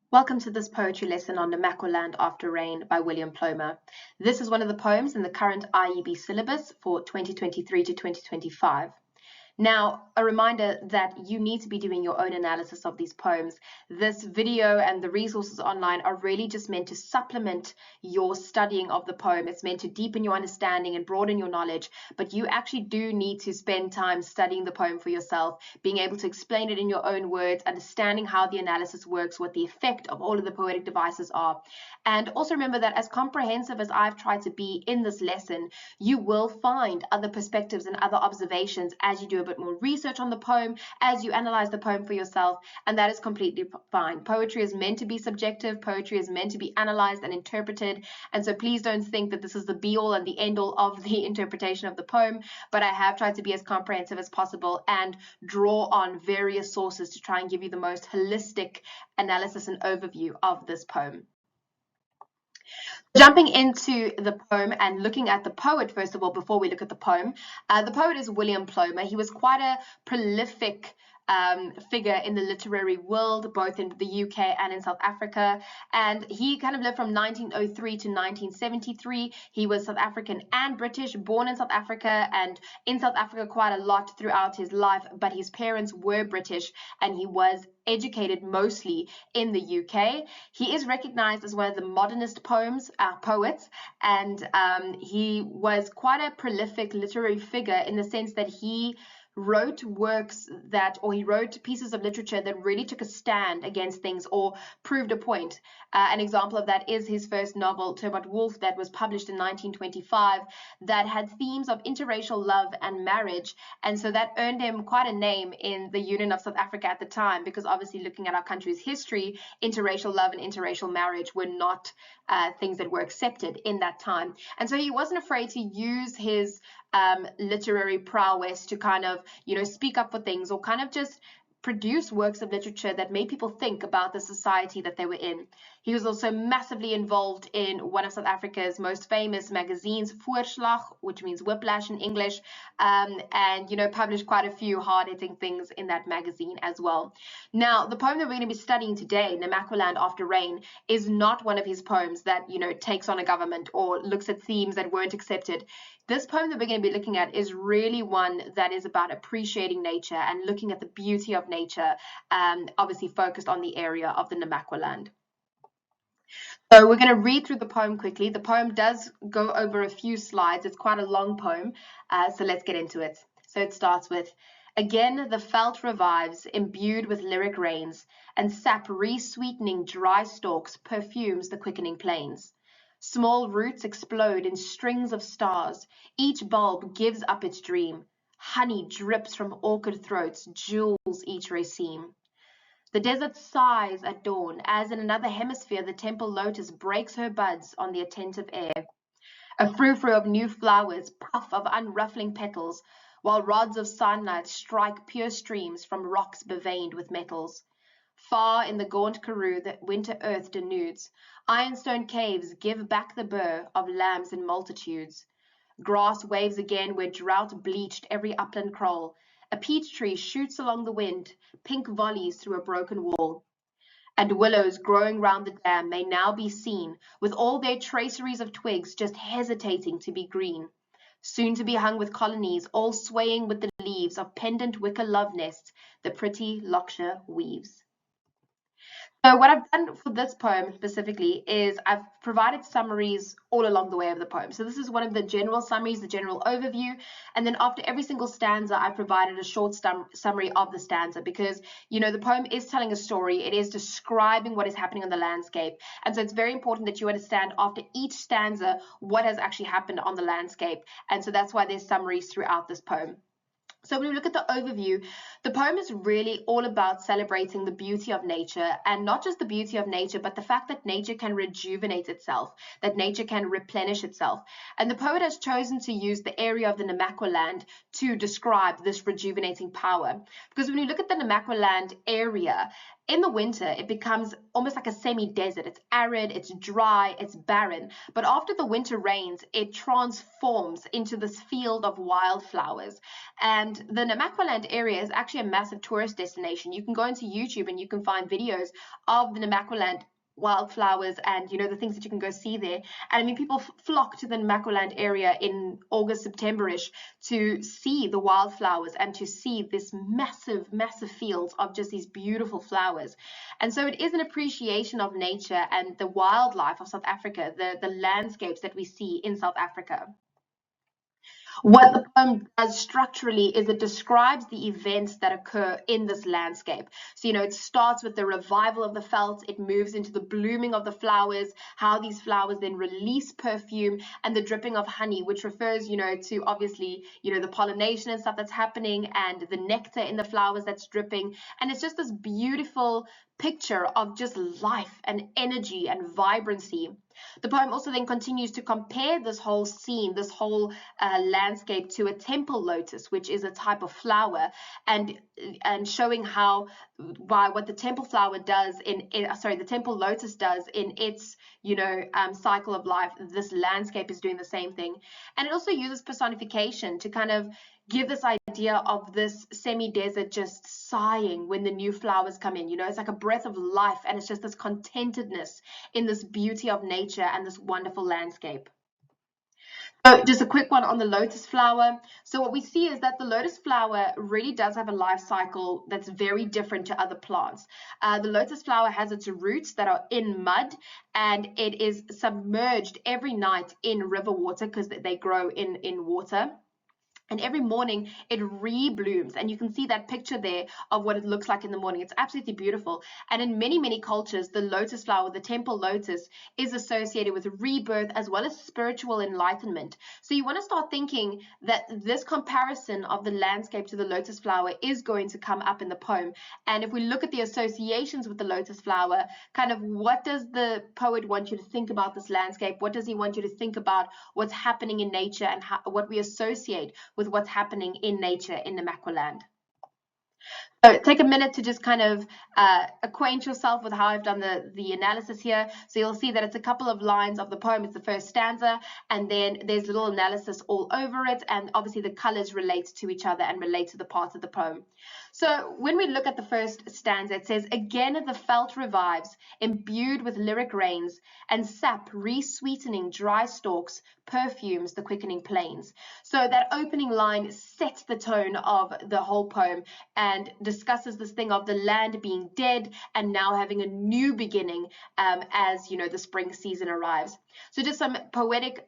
Welcome to this poetry lesson on Namaqualand After Rain by William Plomer. This is one of the poems in the current IEB syllabus for 2023 to 2025. Now, a reminder that you need to be doing your own analysis of these poems. This video and the resources online are really just meant to supplement your studying of the poem. It's meant to deepen your understanding and broaden your knowledge, but you actually do need to spend time studying the poem for yourself, being able to explain it in your own words, understanding how the analysis works, what the effect of all of the poetic devices are. And also remember that as comprehensive as I've tried to be in this lesson, you will find other perspectives and other observations as you do a bit more research on the poem, as you analyze the poem for yourself, and that is completely fine. Poetry is meant to be subjective. Poetry is meant to be analyzed and interpreted, and so please don't think that this is the be-all and the end-all of the interpretation of the poem, but I have tried to be as comprehensive as possible and draw on various sources to try and give you the most holistic analysis and overview of this poem. Jumping into the poem and looking at the poet, first of all, before we look at the poem, the poet is William Plomer. He was quite a prolific figure in the literary world, both in the UK and in South Africa. And he kind of lived from 1903 to 1973. He was South African and British, born in South Africa and in South Africa quite a lot throughout his life, but his parents were British and he was educated mostly in the UK. He is recognized as one of the modernist poets, and he was quite a prolific literary figure in the sense that he wrote works he wrote pieces of literature that really took a stand against things or proved a point. An example of that is his first novel, Turbot Wolf, that was published in 1925, that had themes of interracial love and marriage. And so that earned him quite a name in the Union of South Africa at the time, because obviously looking at our country's history, interracial love and interracial marriage were not things that were accepted in that time. And so he wasn't afraid to use his literary prowess to kind of, speak up for things or kind of just produce works of literature that made people think about the society that they were in. He was also massively involved in one of South Africa's most famous magazines, Voorslag, which means whiplash in English, and published quite a few hard-hitting things in that magazine as well. Now, the poem that we're going to be studying today, Namaqualand After Rain, is not one of his poems that, takes on a government or looks at themes that weren't accepted. This poem that we're going to be looking at is really one that is about appreciating nature and looking at the beauty of nature, obviously focused on the area of the Namaqualand. So we're going to read through the poem quickly. The poem does go over a few slides. It's quite a long poem, so let's get into it. So it starts with, again the veld revives, imbued with lyric rains, and sap re-sweetening dry stalks perfumes the quickening plains. Small roots explode in strings of stars. Each bulb gives up its dream. Honey drips from orchid throats, jewels each raceme. The desert sighs at dawn, as in another hemisphere the temple lotus breaks her buds on the attentive air. A frou-frou of new flowers, puff of unruffling petals, while rods of sunlight strike pure streams from rocks beveined with metals. Far in the gaunt Karoo that winter earth denudes, ironstone caves give back the burr of lambs in multitudes. Grass waves again where drought bleached every upland kroll. A peach tree shoots along the wind, pink volleys through a broken wall. And willows growing round the dam may now be seen, with all their traceries of twigs just hesitating to be green. Soon to be hung with colonies, all swaying with the leaves of pendant wicker love nests the pretty Loksha weaves. So what I've done for this poem specifically is I've provided summaries all along the way of the poem. So this is one of the general summaries, the general overview. And then after every single stanza, I provided a short summary of the stanza because, the poem is telling a story. It is describing what is happening on the landscape. And so it's very important that you understand after each stanza what has actually happened on the landscape. And so that's why there's summaries throughout this poem. So when we look at the overview, the poem is really all about celebrating the beauty of nature, and not just the beauty of nature, but the fact that nature can rejuvenate itself, that nature can replenish itself. And the poet has chosen to use the area of the Namaqualand to describe this rejuvenating power. Because when you look at the Namaqualand area, In the winter, it becomes almost like a semi-desert. It's arid, it's dry, it's barren. But after the winter rains, it transforms into this field of wildflowers. And the Namaqualand area is actually a massive tourist destination. You can go into YouTube and you can find videos of the Namaqualand wildflowers and the things that you can go see there. And I mean, people flock to the Namaqualand area in August, September-ish to see the wildflowers and to see this massive fields of just these beautiful flowers. And so it is an appreciation of nature and the wildlife of South Africa, the landscapes that we see in South Africa. What the poem does structurally is it describes the events that occur in this landscape. So, it starts with the revival of the veld, it moves into the blooming of the flowers, how these flowers then release perfume, and the dripping of honey, which refers, to obviously, the pollination and stuff that's happening, and the nectar in the flowers that's dripping. And it's just this beautiful picture of just life and energy and vibrancy. The poem also then continues to compare this whole scene, this whole landscape to a temple lotus, which is a type of flower, and showing how by what the temple flower does the temple lotus does in its cycle of life, this landscape is doing the same thing. And it also uses personification to kind of give this idea of this semi-desert just sighing when the new flowers come in. It's like a breath of life, and it's just this contentedness in this beauty of nature and this wonderful landscape. So just a quick one on the lotus flower. So what we see is that the lotus flower really does have a life cycle that's very different to other plants. The lotus flower has its roots that are in mud, and it is submerged every night in river water because they grow in water. And every morning it reblooms, and you can see that picture there of what it looks like in the morning. It's absolutely beautiful. And in many cultures, the lotus flower, the temple lotus, is associated with rebirth as well as spiritual enlightenment. So you want to start thinking that this comparison of the landscape to the lotus flower is going to come up in the poem. And if we look at the associations with the lotus flower, kind of what does the poet want you to think about this landscape? What does he want you to think about what's happening in nature and what we associate with what's happening in nature in Namaqualand? So take a minute to just kind of acquaint yourself with how I've done the analysis here. So you'll see that it's a couple of lines of the poem. It's the first stanza, and then there's little analysis all over it, and obviously the colors relate to each other and relate to the parts of the poem. So when we look at the first stanza, it says, "Again the veld revives, imbued with lyric rains, and sap re-sweetening dry stalks, perfumes the quickening plains." So that opening line sets the tone of the whole poem and discusses this thing of the land being dead and now having a new beginning as the spring season arrives. So just some poetic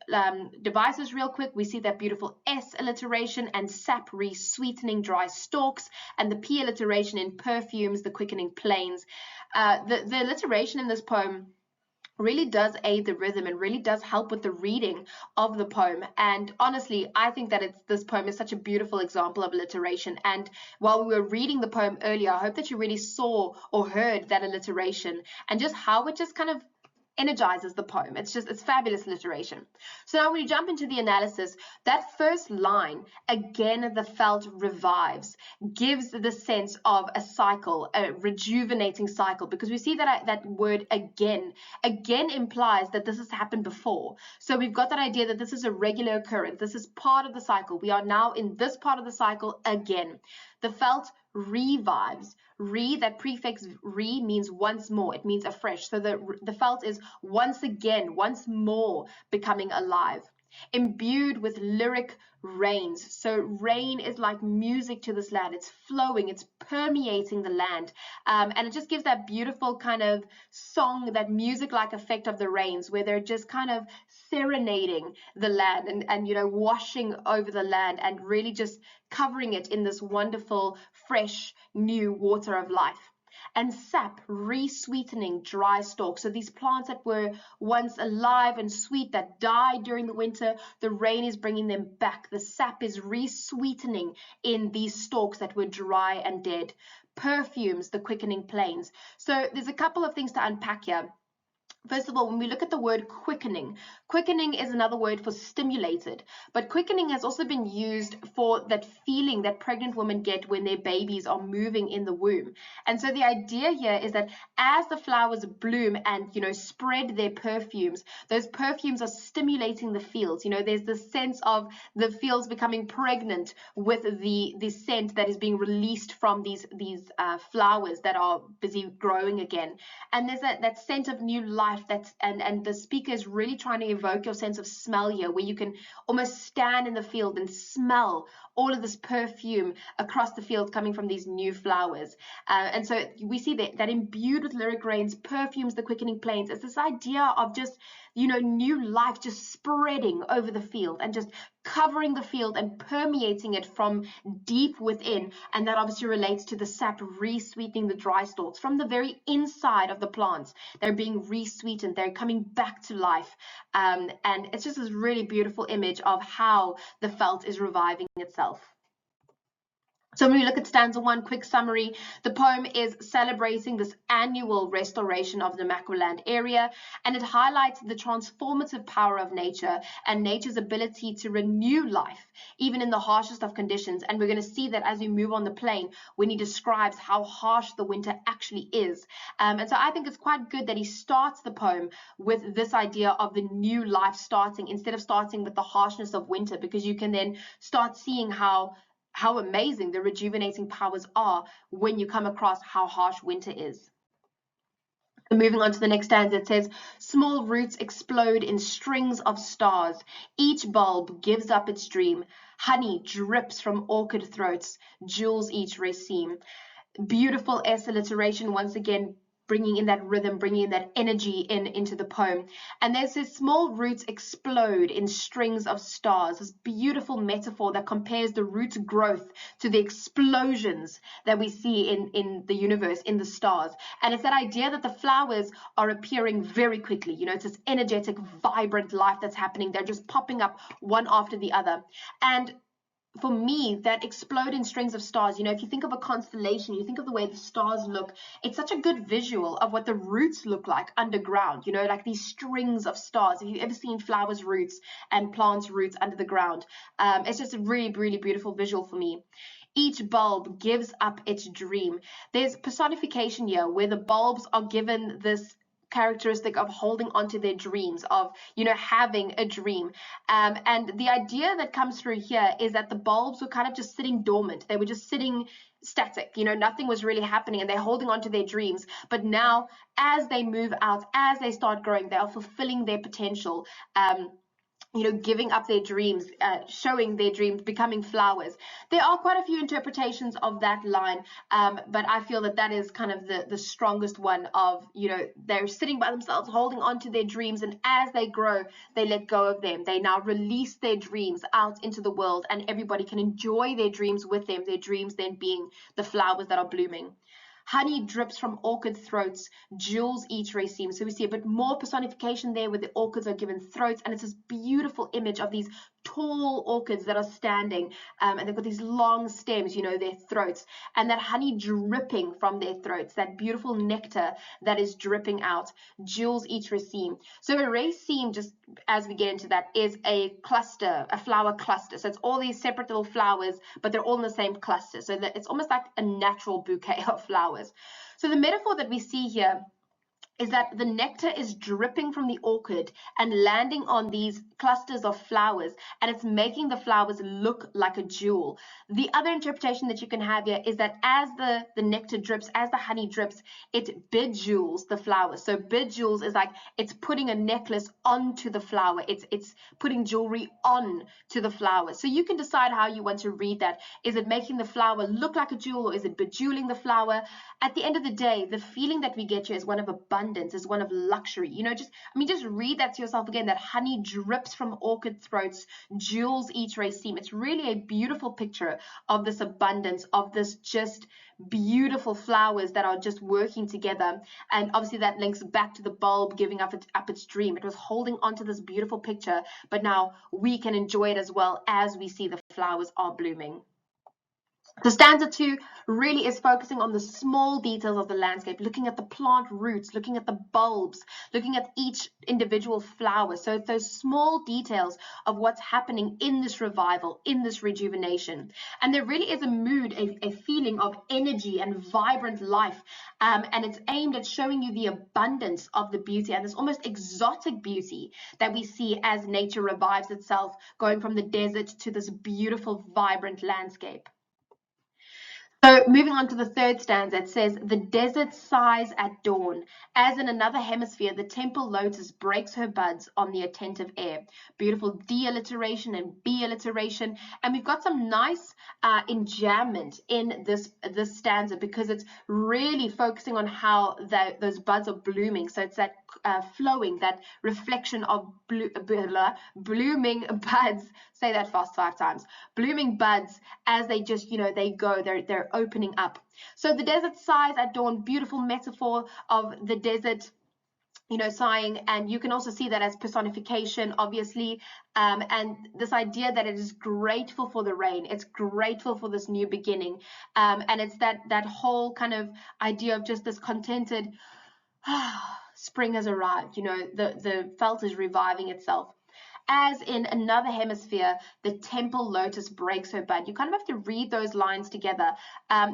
devices real quick. We see that beautiful S alliteration and sap re-sweetening dry stalks, and the P alliteration in perfumes the quickening plains. The alliteration in this poem really does aid the rhythm and really does help with the reading of the poem. And honestly, I think that this poem is such a beautiful example of alliteration. And while we were reading the poem earlier, I hope that you really saw or heard that alliteration and just how it just kind of energizes the poem. It's fabulous alliteration. So now when you jump into the analysis, that first line, "Again the veld revives," gives the sense of a cycle, a rejuvenating cycle, because we see that that word again implies that this has happened before. So we've got that idea that this is a regular occurrence. This is part of the cycle. We are now in this part of the cycle again. The veld revives. That prefix re means once more. It means afresh. So the veld is once again, once more becoming alive. Imbued with lyric rains. So rain is like music to this land. It's flowing, it's permeating the land. And it just gives that beautiful kind of song, that music-like effect of the rains, where they're just kind of serenading the land and washing over the land and really just covering it in this wonderful, fresh, new water of life. And sap re-sweetening dry stalks. So these plants that were once alive and sweet that died during the winter, the rain is bringing them back. The sap is re-sweetening in these stalks that were dry and dead. Perfumes the quickening plains. So there's a couple of things to unpack here. First of all, when we look at the word quickening, quickening is another word for stimulated, but quickening has also been used for that feeling that pregnant women get when their babies are moving in the womb. And so the idea here is that as the flowers bloom and, spread their perfumes, those perfumes are stimulating the fields. There's this sense of the fields becoming pregnant with the scent that is being released from these flowers that are busy growing again. And there's that scent of new life and the speaker is really trying to evoke your sense of smell here, where you can almost stand in the field and smell all of this perfume across the field coming from these new flowers. And so we see that imbued with lyric rains perfumes the quickening plains. It's this idea of just new life just spreading over the field and just covering the field and permeating it from deep within. And that obviously relates to the sap re-sweetening the dry stalks from the very inside of the plants. They're being re-sweetened, they're coming back to life. And it's just this really beautiful image of how the felt is reviving itself. So when we look at stanza 1, quick summary, the poem is celebrating this annual restoration of the Namaqualand area, and it highlights the transformative power of nature and nature's ability to renew life, even in the harshest of conditions. And we're going to see that as we move on the plain, when he describes how harsh the winter actually is. And so I think it's quite good that he starts the poem with this idea of the new life starting, instead of starting with the harshness of winter, because you can then start seeing how amazing the rejuvenating powers are when you come across how harsh winter is. And moving on to the next stanza, it says, small roots explode in strings of stars. Each bulb gives up its dream. Honey drips from orchid throats. Jewels each raceme. Beautiful S alliteration once again, bringing in that rhythm, bringing in that energy into the poem. And there's this small roots explode in strings of stars, this beautiful metaphor that compares the root growth to the explosions that we see in the universe, in the stars. And it's that idea that the flowers are appearing very quickly. It's this energetic, vibrant life that's happening. They're just popping up one after the other. And for me, that explode in strings of stars, if you think of a constellation, you think of the way the stars look, it's such a good visual of what the roots look like underground, like these strings of stars. If you've ever seen flowers' roots and plants' roots under the ground, it's just a really, really beautiful visual for me. Each bulb gives up its dream. There's personification here where the bulbs are given this characteristic of holding on to their dreams, of having a dream, and the idea that comes through here is that the bulbs were kind of just sitting dormant. They were just sitting static, nothing was really happening, and they're holding on to their dreams. But now, as they move out, as they start growing, they are fulfilling their potential, giving up their dreams, showing their dreams, becoming flowers. There are quite a few interpretations of that line, but I feel that is kind of the strongest one of, they're sitting by themselves, holding on to their dreams, and as they grow, they let go of them. They now release their dreams out into the world, and everybody can enjoy their dreams with them, their dreams then being the flowers that are blooming. Honey drips from orchid throats, jewels each raceme. So we see a bit more personification there where the orchids are given throats, and it's this beautiful image of these tall orchids that are standing, and they've got these long stems, their throats, and that honey dripping from their throats, that beautiful nectar that is dripping out. Jewels each raceme. So a raceme, just as we get into that, is a cluster, a flower cluster. So it's all these separate little flowers, but they're all in the same cluster. So that it's almost like a natural bouquet of flowers. So the metaphor that we see here is that the nectar is dripping from the orchid and landing on these clusters of flowers, and it's making the flowers look like a jewel. The other interpretation that you can have here is that as the nectar drips, as the honey drips, it bejewels the flowers. So bejewels is like it's putting a necklace onto the flower. It's putting jewelry on to the flower. So you can decide how you want to read that. Is it making the flower look like a jewel, or is it bejeweling the flower? At the end of the day, the feeling that we get here is one of abundance, is one of luxury. Just read that to yourself again, that honey drips from orchid throats, jewels each raceme. It's really a beautiful picture of this abundance, of this just beautiful flowers that are just working together. And obviously that links back to the bulb giving up its dream. It was holding on to this beautiful picture, but now we can enjoy it as well as we see the flowers are blooming. So stanza 2 really is focusing on the small details of the landscape, looking at the plant roots, looking at the bulbs, looking at each individual flower. So it's those small details of what's happening in this revival, in this rejuvenation. And there really is a mood, a feeling of energy and vibrant life. And it's aimed at showing you the abundance of the beauty and this almost exotic beauty that we see as nature revives itself, going from the desert to this beautiful, vibrant landscape. So moving on to the third stanza, it says, the desert sighs at dawn. As in another hemisphere, the temple lotus breaks her buds on the attentive air. Beautiful D alliteration and B alliteration. And we've got some nice enjambment in this stanza because it's really focusing on how those buds are blooming. So it's that flowing, that reflection of blooming buds. Say that fast 5 times. Blooming buds as they just, they go, they're opening up. So the desert sighs at dawn, beautiful metaphor of the desert, sighing, and you can also see that as personification, obviously, and this idea that it is grateful for the rain, it's grateful for this new beginning, and it's that whole kind of idea of just this contented, spring has arrived, the felt is reviving itself. As in another hemisphere, the temple lotus breaks her bud. You kind of have to read those lines together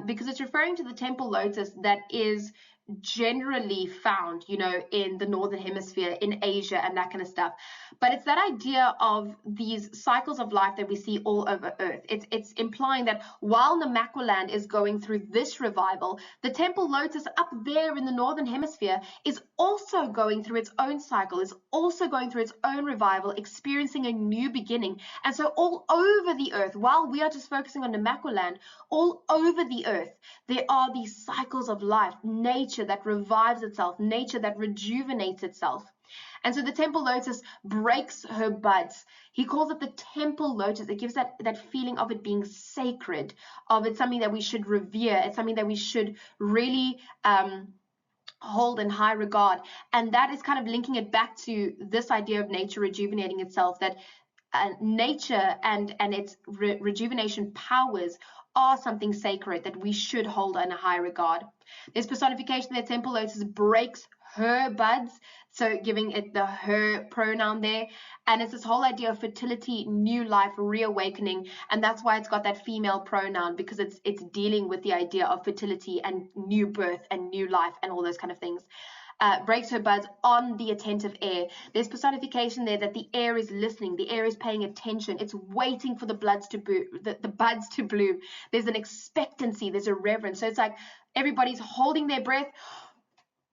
because it's referring to the temple lotus that is generally found, in the northern hemisphere, in Asia and that kind of stuff. But it's that idea of these cycles of life that we see all over Earth. It's implying that while Namaqualand is going through this revival, the temple lotus up there in the northern hemisphere is also going through its own cycle, is also going through its own revival, experiencing a new beginning. And so all over the Earth, while we are just focusing on Namaqualand, all over the Earth, there are these cycles of life, nature that revives itself, nature that rejuvenates itself. And so the temple lotus breaks her buds. He calls it the temple lotus. It gives that feeling of it being sacred, of it's something that we should revere. It's something that we should really hold in high regard. And that is kind of linking it back to this idea of nature rejuvenating itself, that nature and its rejuvenation powers are something sacred that we should hold in a high regard. There's personification that temple lotus breaks her buds, so giving it the her pronoun there, and it's this whole idea of fertility, new life, reawakening, and that's why it's got that female pronoun, because it's dealing with the idea of fertility and new birth and new life and all those kind of things. Breaks her buds on the attentive air. There's personification there that the air is listening, the air is paying attention, it's waiting for the buds to bloom. There's an expectancy, there's a reverence. So it's like everybody's holding their breath,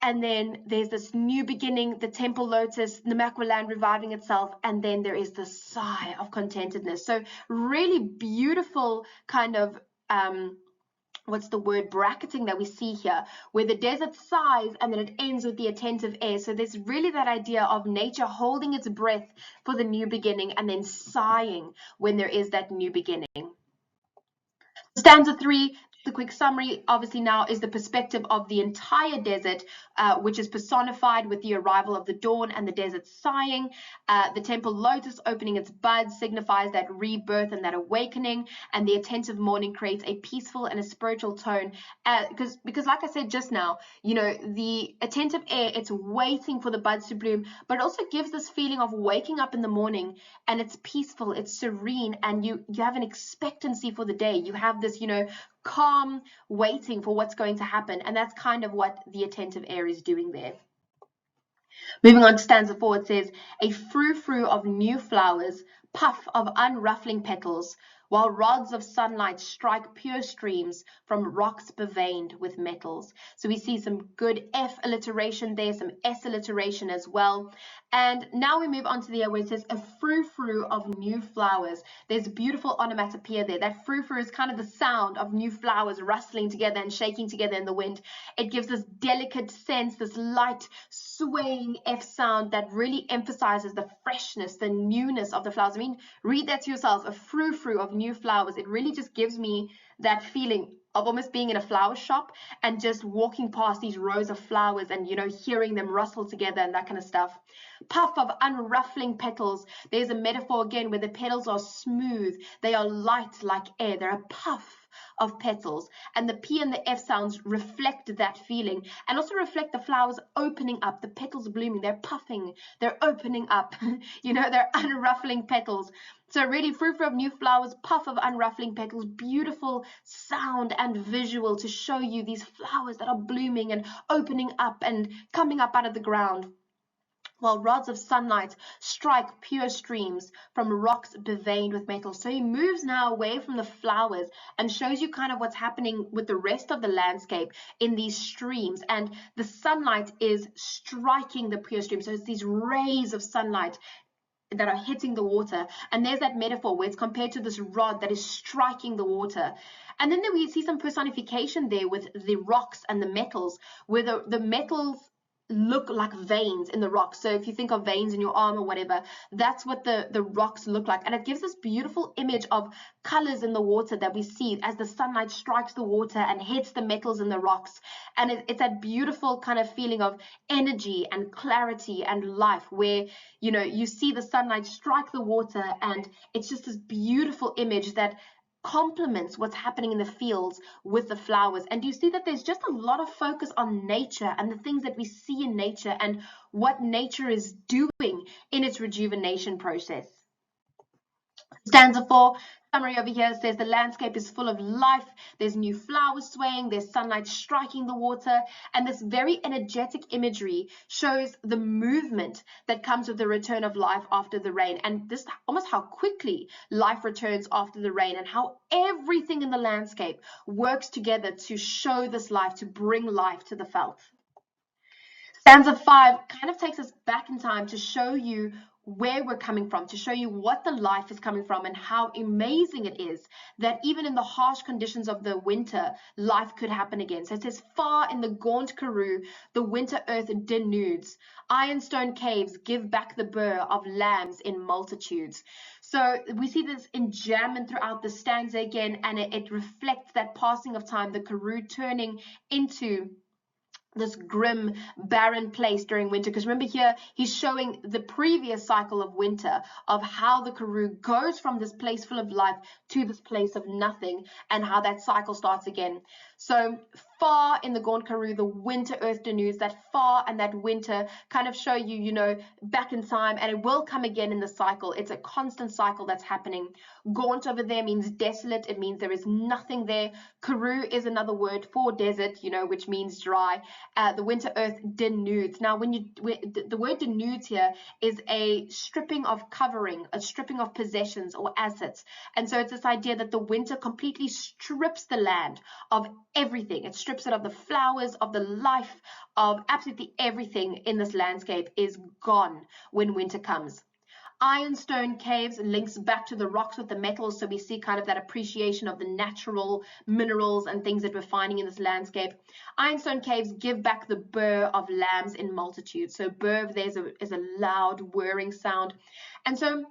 and then there's this new beginning, the temple lotus, Namaqualand reviving itself, and then there is the sigh of contentedness. So really beautiful kind of what's the word, bracketing that we see here, where the desert sighs and then it ends with the attentive air. So there's really that idea of nature holding its breath for the new beginning and then sighing when there is that new beginning. Stanza 3, the quick summary, obviously now is the perspective of the entire desert, which is personified with the arrival of the dawn and the desert sighing. The temple lotus opening its buds signifies that rebirth and that awakening, and the attentive morning creates a peaceful and a spiritual tone. Because like I said just now, the attentive air, it's waiting for the buds to bloom, but it also gives this feeling of waking up in the morning and it's peaceful, it's serene, and you have an expectancy for the day. You have this, calm waiting for what's going to happen, and that's kind of what the attentive air is doing there. Moving on to stanza 4, it says, a frou-frou of new flowers, puff of unruffling petals, while rods of sunlight strike pure streams from rocks beveined with metals. So we see some good F alliteration there, some S alliteration as well. And now we move on to the where it says a frou-frou of new flowers. There's beautiful onomatopoeia there. That frou-frou is kind of the sound of new flowers rustling together and shaking together in the wind. It gives this delicate sense, this light swaying F sound that really emphasizes the freshness, the newness of the flowers. I mean, read that to yourself, a frou-frou of new flowers. It really just gives me that feeling of almost being in a flower shop and just walking past these rows of flowers and, hearing them rustle together and that kind of stuff. Puff of unruffling petals. There's a metaphor again where the petals are smooth. They are light like air. They're a puff of petals, and the P and the F sounds reflect that feeling and also reflect the flowers opening up, the petals blooming, they're puffing, they're opening up, they're unruffling petals. So really, frou-frou of new flowers, puff of unruffling petals, beautiful sound and visual to show you these flowers that are blooming and opening up and coming up out of the ground, while rods of sunlight strike pure streams from rocks beveined with metal. So he moves now away from the flowers and shows you kind of what's happening with the rest of the landscape in these streams. And the sunlight is striking the pure stream. So it's these rays of sunlight that are hitting the water. And there's that metaphor where it's compared to this rod that is striking the water. And then we see some personification there with the rocks and the metals, where the metals look like veins in the rocks. So if you think of veins in your arm or whatever, that's what the rocks look like. And it gives this beautiful image of colors in the water that we see as the sunlight strikes the water and hits the metals in the rocks. And it's that beautiful kind of feeling of energy and clarity and life, where you see the sunlight strike the water, and it's just this beautiful image that complements what's happening in the fields with the flowers. And you see that there's just a lot of focus on nature and the things that we see in nature and what nature is doing in its rejuvenation process. Stanza 4, summary over here says the landscape is full of life. There's new flowers swaying, there's sunlight striking the water, and this very energetic imagery shows the movement that comes with the return of life after the rain, and this almost how quickly life returns after the rain, and how everything in the landscape works together to show this life, to bring life to the felt. Stanza 5 kind of takes us back in time to show you where we're coming from, to show you what the life is coming from, and how amazing it is that even in the harsh conditions of the winter, life could happen again. So it says, far in the gaunt Karoo, the winter earth denudes. Ironstone caves give back the burr of lambs in multitudes. So we see this enjambment throughout the stanza again, and it reflects that passing of time, the Karoo turning into this grim, barren place during winter. Because remember here, he's showing the previous cycle of winter, of how the Karoo goes from this place full of life to this place of nothing, and how that cycle starts again. So far in the gaunt Karoo, the winter earth denudes. That far and that winter kind of show you, back in time, and it will come again in the cycle. It's a constant cycle that's happening. Gaunt over there means desolate. It means there is nothing there. Karoo is another word for desert, which means dry. The winter earth denudes. Now, the word denudes here is a stripping of covering, a stripping of possessions or assets. And so it's this idea that the winter completely strips the land of everything. It strips it of the flowers, of the life, of absolutely everything in this landscape is gone when winter comes. Ironstone caves links back to the rocks with the metals, so we see kind of that appreciation of the natural minerals and things that we're finding in this landscape. Ironstone caves give back the burr of lambs in multitudes. So burr there is a loud whirring sound. And so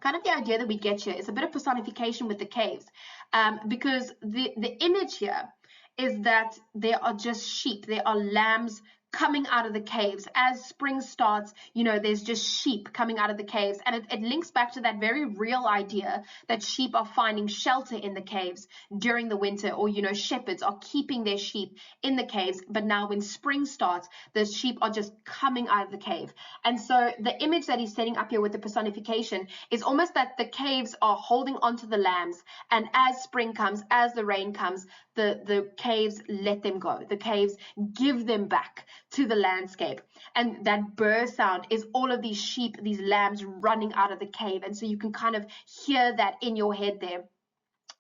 kind of the idea that we get here is a bit of personification with the caves, because the image here is that there are just sheep, there are lambs coming out of the caves. As spring starts, there's just sheep coming out of the caves, and it links back to that very real idea that sheep are finding shelter in the caves during the winter, or shepherds are keeping their sheep in the caves, but now when spring starts, the sheep are just coming out of the cave. And so the image that he's setting up here with the personification is almost that the caves are holding onto the lambs, and as spring comes, as the rain comes, the caves let them go. The caves give them back to the landscape. And that burr sound is all of these sheep, these lambs running out of the cave. And so you can kind of hear that in your head there.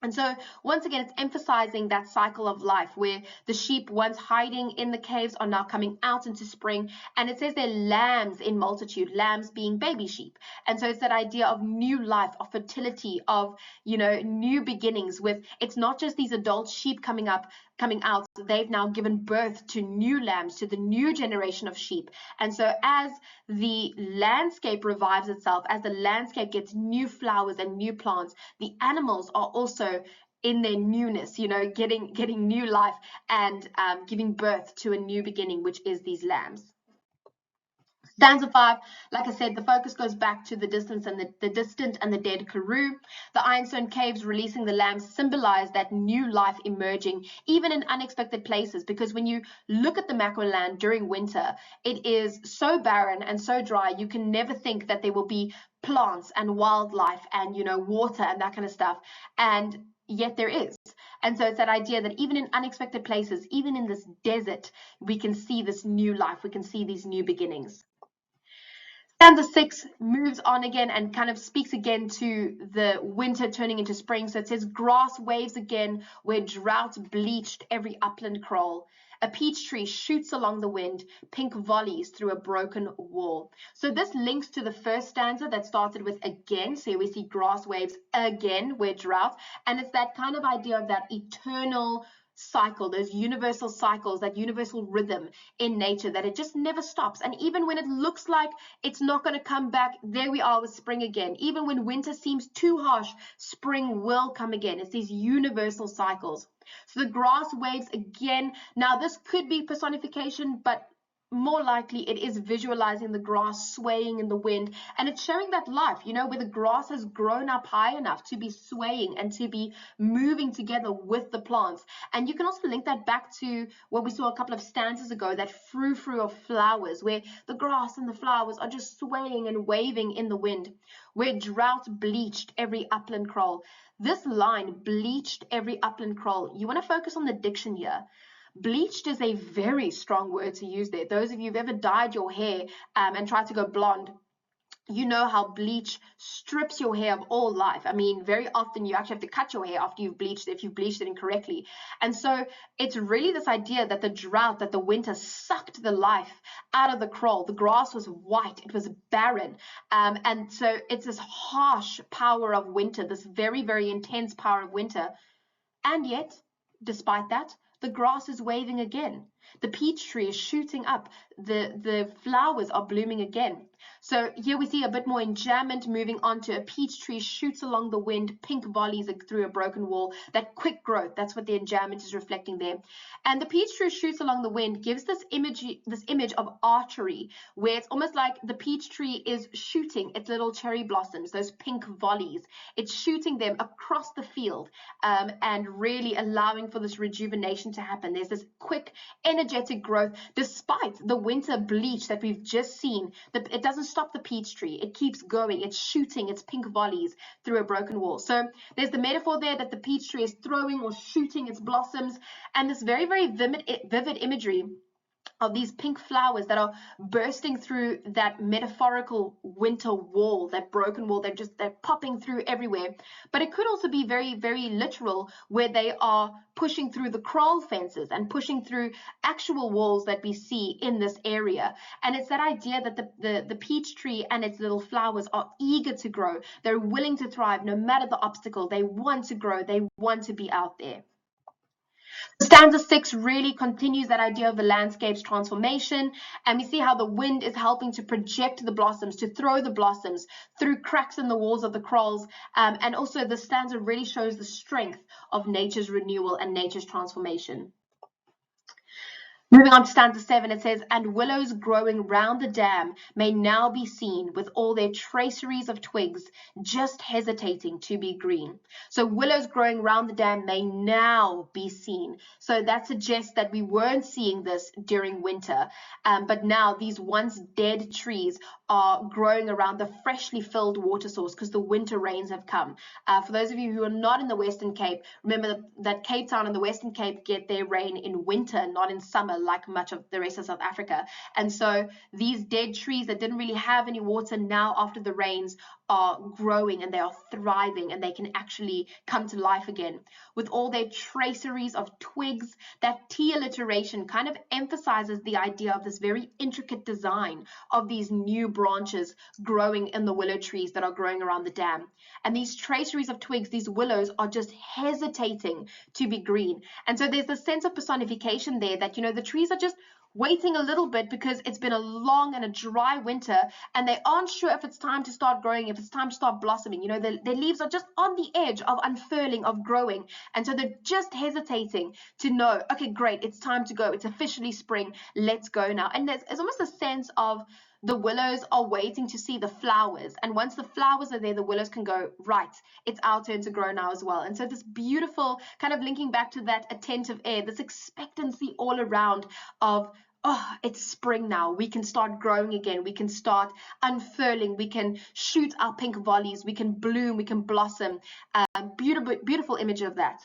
And so once again, it's emphasizing that cycle of life where the sheep once hiding in the caves are now coming out into spring. And it says they're lambs in multitude, lambs being baby sheep. And so it's that idea of new life, of fertility, of, new beginnings with, it's not just these adult sheep coming out, they've now given birth to new lambs, to the new generation of sheep. And so as the landscape revives itself, as the landscape gets new flowers and new plants, the animals are also in their newness, getting new life and giving birth to a new beginning, which is these lambs. Stanza 5, like I said, the focus goes back to the distance and the distant and the dead Karoo. The ironstone caves releasing the lambs symbolize that new life emerging, even in unexpected places. Because when you look at the Namaqualand during winter, it is so barren and so dry, you can never think that there will be plants and wildlife and, water and that kind of stuff. And yet there is. And so it's that idea that even in unexpected places, even in this desert, we can see this new life, we can see these new beginnings. Stanza 6 moves on again and kind of speaks again to the winter turning into spring. So it says, grass waves again where drought bleached every upland kroll. A peach tree shoots along the wind, pink volleys through a broken wall. So this links to the first stanza that started with again. So here we see grass waves again where drought. And it's that kind of idea of that eternal cycle, those universal cycles, that universal rhythm in nature, that it just never stops. And even when it looks like it's not going to come back, there we are with spring again. Even when winter seems too harsh, spring will come again. It's these universal cycles. So the grass waves again. Now this could be personification, but more likely it is visualizing the grass swaying in the wind, and it's showing that life, where the grass has grown up high enough to be swaying and to be moving together with the plants. And you can also link that back to what we saw a couple of stanzas ago, that frou-frou of flowers, where the grass and the flowers are just swaying and waving in the wind, where drought bleached every upland kroll. This line, bleached every upland kroll, you want to focus on the diction here. Bleached is a very strong word to use there. Those of you who've ever dyed your hair and tried to go blonde, you know how bleach strips your hair of all life. I mean, very often you actually have to cut your hair after you've bleached it, if you've bleached it incorrectly. And so it's really this idea that the drought, that the winter sucked the life out of the kroll. The grass was white, it was barren. And so it's this harsh power of winter, this very, very intense power of winter. And yet, despite that, the grass is waving again. The peach tree is shooting up. The flowers are blooming again. So here we see a bit more enjambment, moving on to a peach tree shoots along the wind, pink volleys through a broken wall. That quick growth, that's what the enjambment is reflecting there. And the peach tree shoots along the wind gives this image of archery, where it's almost like the peach tree is shooting its little cherry blossoms, those pink volleys. It's shooting them across the field and really allowing for this rejuvenation to happen. There's this quick, energetic growth, despite the winter bleach that we've just seen. It doesn't stop the peach tree. It keeps going. It's shooting its pink volleys through a broken wall. So there's the metaphor there that the peach tree is throwing or shooting its blossoms, and this very, very vivid imagery of these pink flowers that are bursting through that metaphorical winter wall, that broken wall. They're popping through everywhere. But it could also be very, very literal, where they are pushing through the kraal fences and pushing through actual walls that we see in this area. And it's that idea that the peach tree and its little flowers are eager to grow. They're willing to thrive no matter the obstacle. They want to grow. They want to be out there. Stanza 6 really continues that idea of the landscape's transformation, and we see how the wind is helping to project the blossoms, to throw the blossoms through cracks in the walls of the kraals, and also the stanza really shows the strength of nature's renewal and nature's transformation. Moving on to stanza 7, it says, and willows growing round the dam may now be seen with all their traceries of twigs, just hesitating to be green. So willows growing round the dam may now be seen. So that suggests that we weren't seeing this during winter, but now these once dead trees are growing around the freshly filled water source because the winter rains have come. For those of you who are not in the Western Cape, remember that Cape Town and the Western Cape get their rain in winter, not in summer, like much of the rest of South Africa. And so these dead trees that didn't really have any water now after the rains are growing, and they are thriving, and they can actually come to life again with all their traceries of twigs. That T alliteration kind of emphasizes the idea of this very intricate design of these new branches growing in the willow trees that are growing around the dam. And these traceries of twigs, these willows, are just hesitating to be green. And so there's this sense of personification there that, the trees are just waiting a little bit because it's been a long and a dry winter, and they aren't sure if it's time to start growing, if it's time to start blossoming. Their leaves are just on the edge of unfurling, of growing, and so they're just hesitating to know, okay, great, it's time to go, it's officially spring, let's go now. And there's almost a sense of The willows are waiting to see the flowers. And once the flowers are there, the willows can go, right, it's our turn to grow now as well. And so this beautiful kind of linking back to that attentive air, this expectancy all around of, oh, it's spring now. We can start growing again. We can start unfurling. We can shoot our pink volleys. We can bloom. We can blossom. Beautiful, beautiful image of that.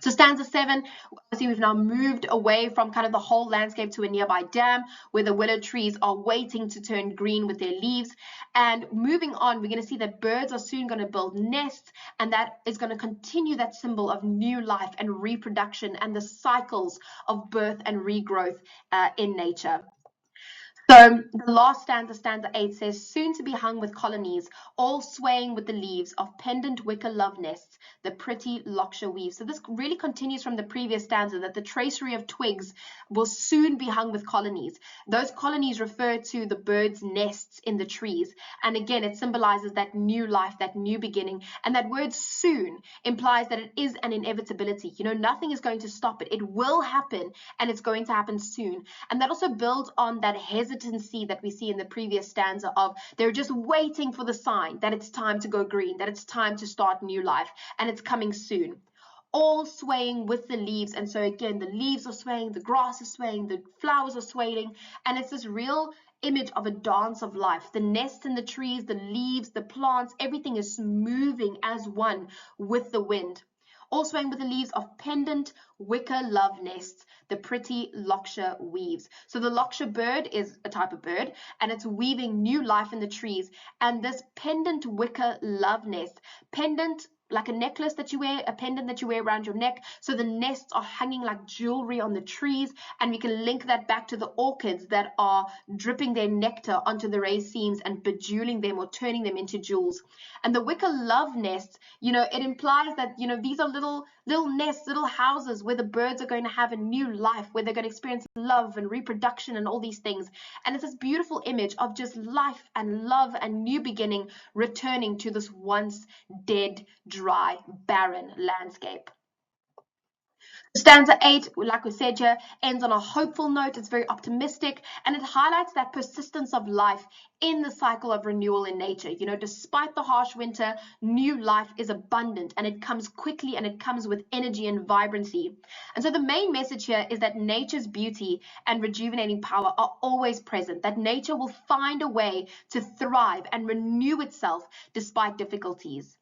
So stanza 7, obviously we've now moved away from kind of the whole landscape to a nearby dam where the willow trees are waiting to turn green with their leaves. And moving on, we're going to see that birds are soon going to build nests, and that is going to continue that symbol of new life and reproduction and the cycles of birth and regrowth in nature. So the last stanza, stanza 8, says, soon to be hung with colonies, all swaying with the leaves of pendant wicker love nests, the pretty loxia weave. So this really continues from the previous stanza, that the tracery of twigs will soon be hung with colonies. Those colonies refer to the birds' nests in the trees. And again, it symbolizes that new life, that new beginning. And that word soon implies that it is an inevitability. You know, nothing is going to stop it. It will happen, and it's going to happen soon. And that also builds on that hesitancy that we see in the previous stanza of they're just waiting for the sign that it's time to go green, that it's time to start new life, and it's coming soon. All swaying with the leaves. And so again, the leaves are swaying, the grass is swaying, the flowers are swaying, and it's this real image of a dance of life. The nests in the trees, the leaves, the plants, everything is moving as one with the wind. All swaying with the leaves of pendant wicker love nests, the pretty loxia weaves. So the loxia bird is a type of bird, and it's weaving new life in the trees. And this pendant wicker love nest, pendant like a necklace that you wear, a pendant that you wear around your neck. So the nests are hanging like jewelry on the trees, and we can link that back to the orchids that are dripping their nectar onto the raised seams and bejeweling them or turning them into jewels. And the wicker love nests, you know, it implies that, you know, these are little nests, little houses where the birds are going to have a new life, where they're going to experience love and reproduction and all these things. And it's this beautiful image of just life and love and new beginning returning to this once dead, dry, barren landscape. Stanza 8, like we said here, ends on a hopeful note. It's very optimistic, and it highlights that persistence of life in the cycle of renewal in nature. You know, despite the harsh winter, new life is abundant, and it comes quickly, and it comes with energy and vibrancy. And so the main message here is that nature's beauty and rejuvenating power are always present, that nature will find a way to thrive and renew itself despite difficulties.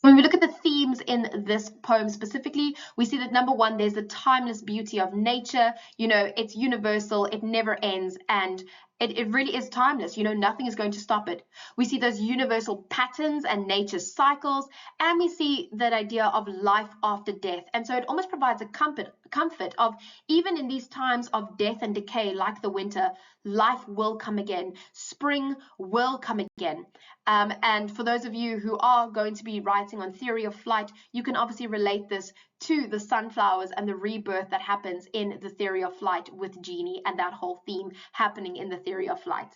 When we look at the themes in this poem specifically, we see that number one, there's the timeless beauty of nature. You know, it's universal, it never ends, and it really is timeless. You know, nothing is going to stop it. We see those universal patterns and nature's cycles, and we see that idea of life after death. And so it almost provides a comfort of, even in these times of death and decay, like the winter, life will come again. Spring will come again. And for those of you who are going to be writing on theory of flight, you can obviously relate this to the sunflowers and the rebirth that happens in the theory of flight with Jeannie, and that whole theme happening in the theory of flight.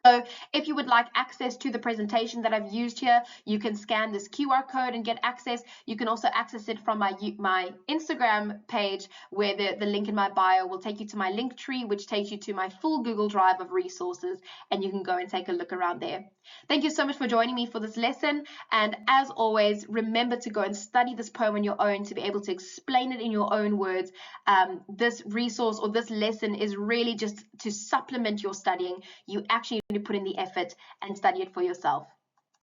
So if you would like access to the presentation that I've used here, you can scan this QR code and get access. You can also access it from my Instagram page, where the link in my bio will take you to my link tree, which takes you to my full Google Drive of resources, and you can go and take a look around there. Thank you so much for joining me for this lesson. And as always, remember to go and study this poem on your own to be able to explain it in your own words. This resource or this lesson is really just to supplement your studying. You actually need to put in the effort and study it for yourself.